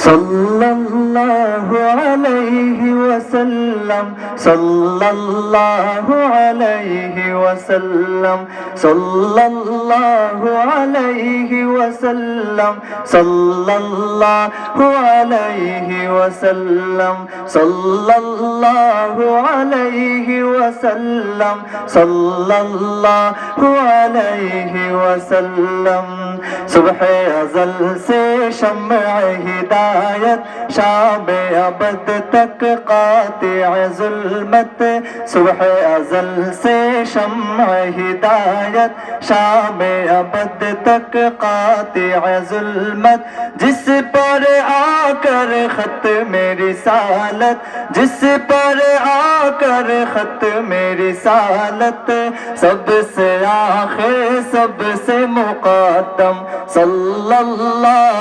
सल्लल्लाहु अलैहि वसल्लम सल्लल्लाहु अलैहि वसल्लम सल्लल्लाहु अलैहि वसल्लम सल्लल्लाहु अलैहि वसल्लम सल्लल्लाहु अलैहि वसल्लम सल्लल्लाहु अलैहि वसल्लम सुबह अज़ल से शम्अ हिदायत शाम अबद तक कातिअ ज़ुल्मत सुबह अज़ल से शम्अ हिदायत शाम अबद तक कातिअ ज़ुल्मत जिस पर आकर ख़त्म रिसालत जिस पर आकर ख़त्म रिसालत सबसे आखिर सबसे मुक़द्दम सल्लल्लाहु